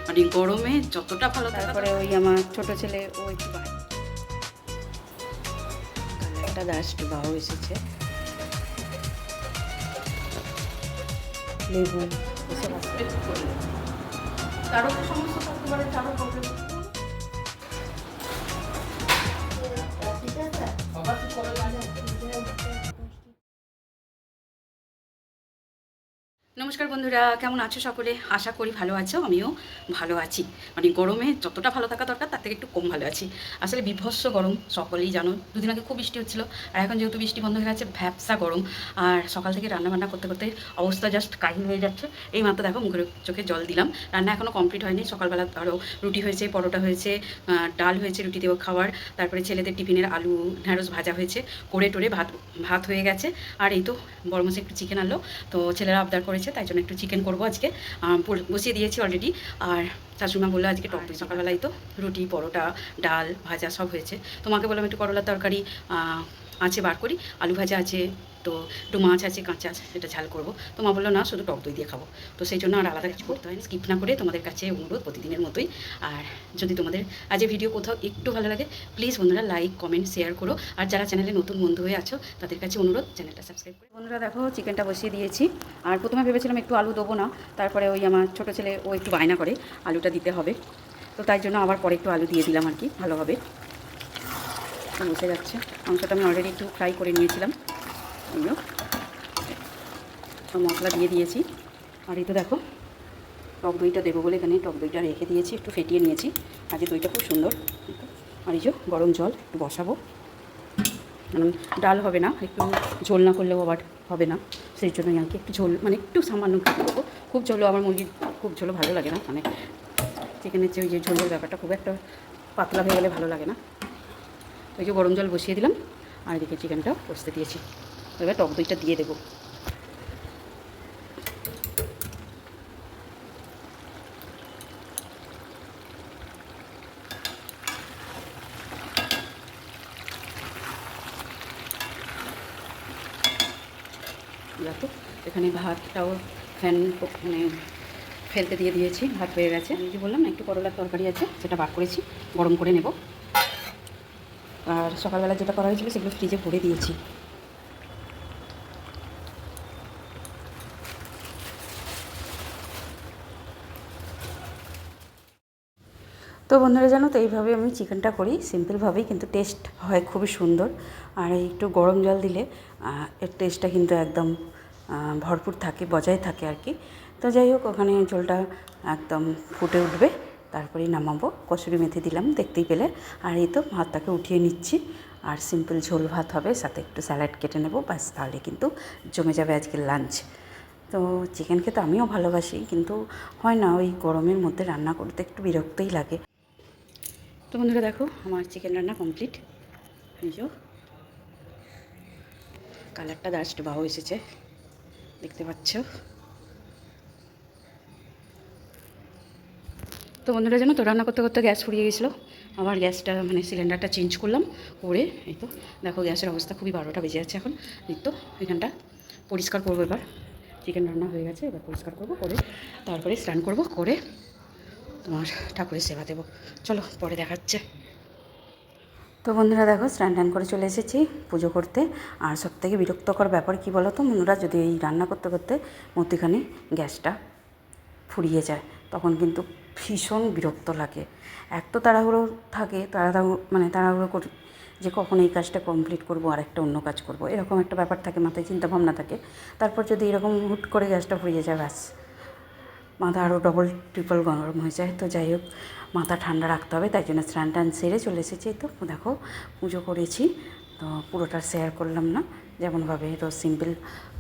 মানে গরমে যতটা ভালো। তারপরে ওই আমার ছোট ছেলে ও একটু একটা ডাস্ট বাও এসেছে, লেবু এসব তারও তো সমস্যা থাকতে পারে, তারও প্রবলেম। নমস্কার বন্ধুরা, কেমন আছো সকলে? আশা করি ভালো আছো, আমিও ভালো আছি। মানে গরমে যতটা ভালো থাকা দরকার তার থেকে একটু কম ভালো আছি। আসলে বিভৎস গরম, সকলেই জানো। দুদিন আগে খুব বৃষ্টি হচ্ছিল, আর এখন যেহেতু বৃষ্টি বন্ধ হয়ে গেছে, ভ্যাপসা গরম। আর সকাল থেকে রান্নাবান্না করতে করতে অবস্থা জাস্ট কাহিল হয়ে যাচ্ছে। এই মাত্র দেখো মুখের চোখে জল দিলাম। রান্না এখনও কমপ্লিট হয়নি। সকালবেলা ধরো রুটি হয়েছে, পরোটা হয়েছে, ডাল হয়েছে রুটি দেবো খাওয়ার, তারপরে ছেলেদের টিফিনের আলু ঢ্যাঁড়স ভাজা হয়েছে, করে টোরে ভাত হয়ে গেছে। আর এই তো বড় মাসে একটু চিকেন আনলো, তো ছেলেরা আবদার করেছে, তাই জন্য একটু চিকেন করবো আজকে। বসিয়ে দিয়েছি অলরেডি। আর শাশুড়িমা বললো আজকে টক দই। সকালবেলায় তো রুটি পরোটা ডাল ভাজা সব হয়েছে। তোমাকে বললাম একটু করলার তরকারি আছে বার করি, আলু ভাজা আছে, তো একটু মাছ আছে কাঁচা, সেটা ঝাল করবো। তো মা বললো না শুধু টক দই দিয়ে খাবো। তো সেই জন্য আর আলাদা কিছু করতে হয়নি। স্কিপ না করে তোমাদের কাছে অনুরোধ প্রতিদিনের মতোই। আর যদি তোমাদের আজ ভিডিও কোথাও একটু ভালো লাগে, প্লিজ বন্ধুরা লাইক কমেন্ট শেয়ার করো। আর যারা চ্যানেলে নতুন বন্ধু হয়ে আছো তাদের কাছে অনুরোধ চ্যানেলটা সাবস্ক্রাইব করে। বন্ধুরা দেখো চিকেনটা বসিয়ে দিয়েছি। আর প্রথমে ভেবেছিলাম একটু আলু দেবো না, তারপরে ওই আমার ছোটো ছেলে ও একটু বায়না করে আলুটা দিতে হবে, তো তাই জন্য আবার পরে একটু আলু দিয়ে দিলাম আর কি, ভালোভাবে বসে যাচ্ছে। মাংসটা আমি অলরেডি একটু ফ্রাই করে নিয়েছিলাম, এগুলো সব মশলা দিয়ে দিয়েছি। আর এই তো দেখো টক দইটা দেবো বলে এখানে টক দইটা রেখে দিয়েছি, একটু ফেটিয়ে নিয়েছি। আজকে দইটা খুব সুন্দর। আর এই যে গরম জল একটু বসাবো, ডাল হবে না, একটু ঝোল না করলেও আবার হবে না, সেই জন্যই আর কি একটু ঝোল, মানে একটু সামান্য দেবো। খুব ঝোলও আমার মুরগির খুব ঝোলও ভালো লাগে না, মানে চিকেনের চেয়ে ওই যে ঝোলের ব্যাপারটা খুব একটা পাতলা হয়ে গেলে ভালো লাগে না। ওই যে গরম জল বসিয়ে দিলাম, আর এদিকে চিকেনটা কষতে দিয়েছি। এবার টক দইটা দিয়ে দেবো। দেখো এখানে ভাতটাও মানে ফেলতে দিয়ে দিয়েছি, ভাত হয়ে গেছে। আমি যে বললাম না একটু করলার তরকারি আছে, সেটা বার করেছি, গরম করে নেব। আর সকালবেলা যেটা করা হয়েছিল সেগুলো ফ্রিজে ভরে দিয়েছি। তো বন্ধুরা জানো তো এইভাবে আমি চিকেনটা করি, সিম্পলভাবেই, কিন্তু টেস্ট হয় খুবই সুন্দর। আর একটু গরম জল দিলে এর টেস্টটা কিন্তু একদম ভরপুর থাকে, বজায় থাকে আর কি। তো যাই হোক, ওখানে ঝোলটা একদম ফুটে উঠবে, তারপরেই নামাবো। কসুরি মেথি দিলাম দেখতেই পেলে। আর এই তো ভাতটাকে উঠিয়ে নিচ্ছি। আর সিম্পল ঝোল ভাত হবে, সাথে একটু স্যালাড কেটে নেবো, ব্যাস তাহলে কিন্তু জমে যাবে আজকের লাঞ্চ। তো চিকেন খেতে আমিও ভালোবাসি, কিন্তু হয় না, ওই গরমের মধ্যে রান্না করতে একটু বিরক্তই লাগে। তো বন্ধুরা দেখো আমার চিকেন রান্না কমপ্লিট। এই যে কালারটা জাস্ট বাও এসেছে, দেখতে পাচ্ছ। তো বন্ধুরা জানো তো রান্না করতে করতে গ্যাস ফুরিয়ে গেছিলো, আবার গ্যাসটা মানে সিলিন্ডারটা চেঞ্জ করলাম করে। এই তো দেখো গ্যাসের অবস্থা খুবই, 12টা বেজে যাচ্ছে এখন। এই তো এখানটা পরিষ্কার করবো, এবার চিকেন রান্না হয়ে গেছে, এবার পরিষ্কার করবো, করে তারপরে স্নান করবো, করে তোমার ঠাকুরের সেবা দেবো। চলো পরে দেখাচ্ছে। তো বন্ধুরা দেখো স্নান টান করে চলে এসেছি পুজো করতে। আর সবথেকে বিরক্তকর ব্যাপার কী বলো তো বন্ধুরা, যদি এই রান্না করতে করতে মধ্যিখানে গ্যাসটা ফুরিয়ে যায়, তখন কিন্তু ভীষণ বিরক্ত লাগে। এক তো তাড়াহুড়ো থাকে, তাড়াহুড়ো করি যে কখন এই কাজটা কমপ্লিট করবো আর একটা অন্য কাজ করবো, এরকম একটা ব্যাপার থাকে, মাথায় চিন্তাভাবনা থাকে। তারপর যদি এরকম হুট করে গ্যাসটা ফুরিয়ে যায়, ব্যাস মাথা আরও ডবল ট্রিপল গরম হয়ে যায়। তো যাই হোক, মাথা ঠান্ডা রাখতে হবে, তাই জন্য স্নান টান সেরে চলে এসেছি। তো দেখো পুজো করেছি, তো পুরোটা শেয়ার করলাম না, যেমনভাবে রোজ সিম্পল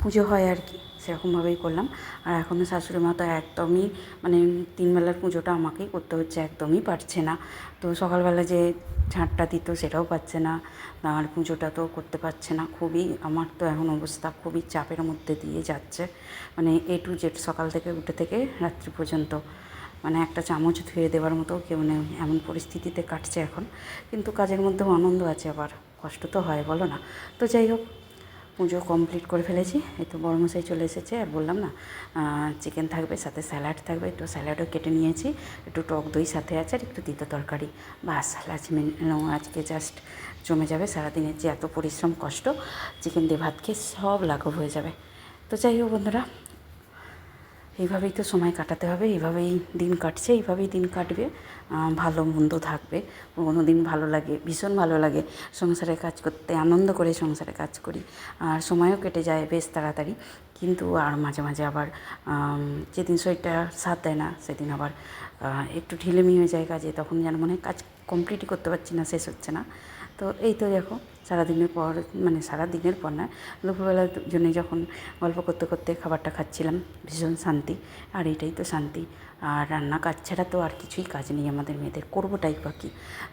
পুজো হয় আর কি, সেরকমভাবেই করলাম। আর এখনও শাশুড়ি মা তো একদমই মানে 3 বেলার পুজোটা আমাকেই করতে হচ্ছে, একদমই পারছে না। তো সকালবেলা যে ঝাঁটটা দিত সেটাও পাচ্ছে না, আর পুজোটা তো করতে পারছে না। খুবই আমার তো এখন অবস্থা খুবই চাপের মধ্যে দিয়ে যাচ্ছে, মানে A to Z, সকাল থেকে উঠে থেকে রাত্রি পর্যন্ত, মানে একটা চামচ ধুয়ে দেওয়ার মতো কেউ নেই, এমন পরিস্থিতিতে কাটছে এখন। কিন্তু কাজের মধ্যেও আনন্দ আছে, আবার কষ্ট তো হয় বলো না। তো যাই হোক, পুজো কমপ্লিট করে ফেলেছি। এই তো বড়মশাই চলে এসেছে, আর বললাম না চিকেন থাকবে, সাথে স্যালাড থাকবে, একটু স্যালাডও কেটে নিয়েছি, একটু টক দই সাথে আছে, আর একটু তিতো তরকারি। বাস আজকে জাস্ট জমে যাবে। সারাদিনের যে এত পরিশ্রম কষ্ট, চিকেন দিয়ে ভাত খেয়ে সব লাঘব হয়ে যাবে। তো যাই হোক বন্ধুরা, এইভাবেই তো সময় কাটাতে হবে, এইভাবেই দিন কাটছে, এইভাবেই দিন কাটবে। ভালো মন্দ থাকবে, কোনো দিন ভালো লাগে, ভীষণ ভালো লাগে সংসারে কাজ করতে, আনন্দ করে সংসারে কাজ করি, আর সময়ও কেটে যায় বেশ তাড়াতাড়ি। কিন্তু আর মাঝে মাঝে আবার যেদিন শরীরটা সাথ দেয় না, সেদিন আবার একটু ঢিলেমি হয়ে যায় কাজে, তখন যেন মনে হয় কাজ কমপ্লিটই করতে পারছি না, শেষ হচ্ছে না। তো এই তো দেখো, সারাদিনের পর সারাদিনের পর না, দুপুরবেলার জন্য যখন গল্প করতে করতে খাবারটা খাচ্ছিলাম, ভীষণ শান্তি। আর এটাই তো শান্তি। আর রান্না কাজ ছাড়া তো আর কিছুই কাজ নেই আমাদের মেয়েদের, করবোটাই বা কী।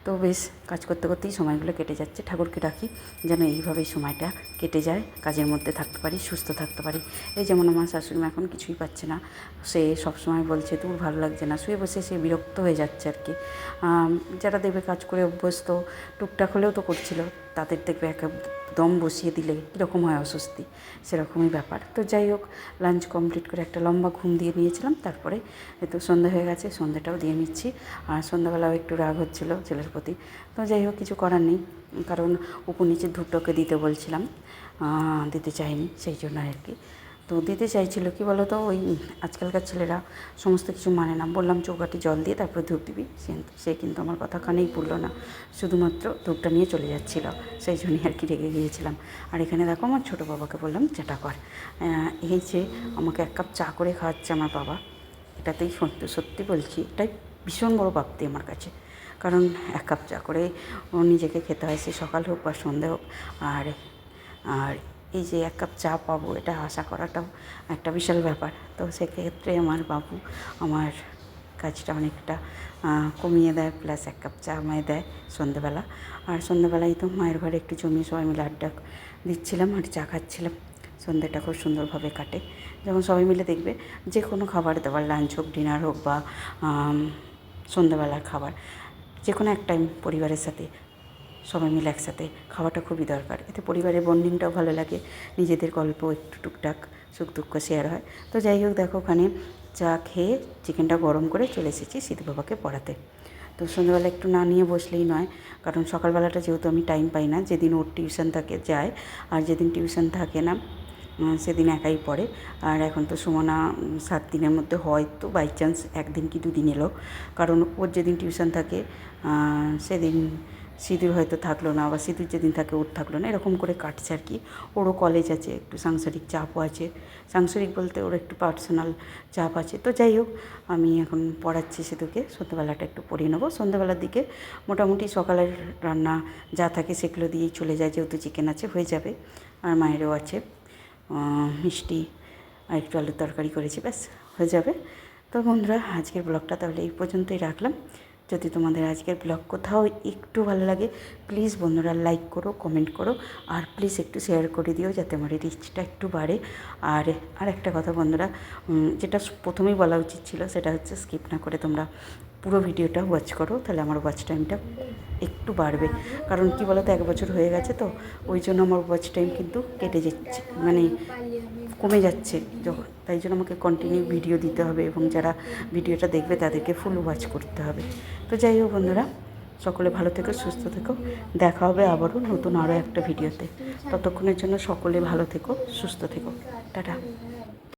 তো বেশ কাজ করতে করতেই সময়গুলো কেটে যাচ্ছে। ঠাকুরকে ডাকি যেন এইভাবেই সময়টা কেটে যায়, কাজের মধ্যে থাকতে পারি, সুস্থ থাকতে পারি। এই যেমন আমার শাশুড়িমা এখন কিছুই পাচ্ছে না, সে সবসময় বলছে তোর ভালো লাগছে না, শুয়ে বসে সে বিরক্ত হয়ে যাচ্ছে আর কি। যারা দেবে কাজ করে অভ্যস্ত, টুকটাক হলেও তো করছিল, তাদের দেখবে দম বসিয়ে দিলে কীরকম হয় অস্বস্তি, সেরকমই ব্যাপার। তো যাই হোক, লাঞ্চ কমপ্লিট করে একটা লম্বা ঘুম দিয়ে নিয়েছিলাম, তারপরে তো সন্ধ্যা হয়ে গেছে, সন্ধ্যাটাও দিয়ে নিচ্ছি। আর সন্ধ্যাবেলাও একটু রাগ হচ্ছিলো ছেলের প্রতি। তো যাই হোক, কিছু করার নেই, কারণ উপর নিচে ধূপটাকে দিতে বলছিলাম, দিতে চাইনি, সেই জন্য আর কি। তো দিতে চাইছিল কি বলো তো, ওই আজকালকার ছেলেরা সমস্ত কিছু মানে না। বললাম চৌকাঠে জল দিয়ে তারপরে ধূপ দিবি, সে কিন্তু আমার কথা কানেই পড়লো না, শুধুমাত্র ধূপটা নিয়ে চলে যাচ্ছিল, সেই জন্যই আর কি রেগে গিয়েছিলাম। আর এখানে দেখো, আমার ছোটো বাবাকে বললাম চাটা কর। এই যে আমাকে 1 কাপ চা করে খাওয়াচ্ছে আমার বাবা, এটাতেই সত্যি সত্যি বলছি, এটাই ভীষণ বড় প্রাপ্তি আমার কাছে। কারণ 1 কাপ চা করে ও নিজেকে খেতে হয়, সে সকাল হোক বা সন্ধে হোক। আর আর এই যে 1 কাপ চা পাবো, এটা আশা করাটাও একটা বিশাল ব্যাপার। তো সেক্ষেত্রে আমার বাবু আমার কাজটা অনেকটা কমিয়ে দেয়, প্লাস 1 কাপ চা আমায় দেয় সন্ধ্যেবেলা। আর সন্ধ্যেবেলায় তো মায়ের ঘরে একটু জমিয়ে সবাই মিলে আড্ডা দিচ্ছিলাম আর চা খাচ্ছিলাম। সন্ধ্যেটা খুব সুন্দরভাবে কাটে, যেমন সবাই মিলে দেখবে যে কোনো খাবার দাবার, লাঞ্চ হোক, ডিনার হোক, বা সন্ধ্যাবেলার খাবার, যে কোনো এক টাইম পরিবারের সাথে সবাই মিলে একসাথে খাওয়াটা খুবই দরকার। এতে পরিবারের বন্ডিংটাও ভালো লাগে, নিজেদের গল্প একটু টুকটাক সুখ দুঃখ শেয়ার হয়। তো যাই হোক, দেখো ওখানে চা খেয়ে চিকেনটা গরম করে চলে এসেছি সিধু বাবাকে পড়াতে। তো সন্ধ্যাবেলা একটু না নিয়ে বসলেই নয়, কারণ সকালবেলাটা যেহেতু আমি টাইম পাই না, যেদিন ওর টিউশন থাকে যায়, আর যেদিন টিউশন থাকে না সেদিন একাই পড়ে। আর এখন তো সুমনা 7 দিনের মধ্যে হয়তো বাই চান্স 1 দিন কি 2 দিন এলো, কারণ ওর যেদিন টিউশন থাকে সেদিন সিঁদুর হয়তো থাকলো না, বা সিঁদুর যেদিন থাকে ওর থাকলো না, এরকম করে কাটছে আর কি। ওরও কলেজ আছে, একটু সাংসারিক চাপও আছে, সাংসারিক বলতে ওর একটু পার্সোনাল চাপ আছে। তো যাই হোক, আমি এখন পড়াচ্ছি সিঁদুরকে, সন্ধ্যাবেলাটা একটু পড়িয়ে নেবো। সন্ধ্যাবেলার দিকে মোটামুটি সকালের রান্না যা থাকে সেগুলো দিয়েই চলে যায়, যেহেতু চিকেন আছে হয়ে যাবে, আর মায়েরও আছে মিষ্টি আর একটু আলুর তরকারি করেছি, ব্যাস হয়ে যাবে। তো বন্ধুরা, আজকের ব্লগটা তাহলে এই পর্যন্তই রাখলাম। যদি তোমাদের আজকের ব্লগ কোথাও একটু ভালো লাগে, প্লিজ বন্ধুরা লাইক করো, কমেন্ট করো, আর প্লিজ একটু শেয়ার করে দিও, যাতে আমার রিচটা একটু বাড়ে। আর একটা কথা বন্ধুরা, যেটা প্রথমেই বলা উচিত ছিল, সেটা হচ্ছে স্কিপ না করে তোমরা পুরো ভিডিওটা ওয়াচ করো, তাহলে আমার ওয়াচ টাইমটা একটু বাড়বে। কারণ কি বলো তো, 1 বছর হয়ে গেছে, তো ওই জন্য আমার ওয়াচ টাইম কিন্তু কেটে যাচ্ছে, কমে যাচ্ছে যখন, তাই জন্য আমাকে কন্টিনিউ ভিডিও দিতে হবে, এবং যারা ভিডিওটা দেখবে তাদেরকে ফুল ওয়াচ করতে হবে। তো যাই হোক বন্ধুরা, সকলে ভালো থেকো, সুস্থ থেকো, দেখা হবে আবারও নতুন আরও একটা ভিডিওতে। ততক্ষণের জন্য সকলে ভালো থেকো, সুস্থ থেকো, টাটা।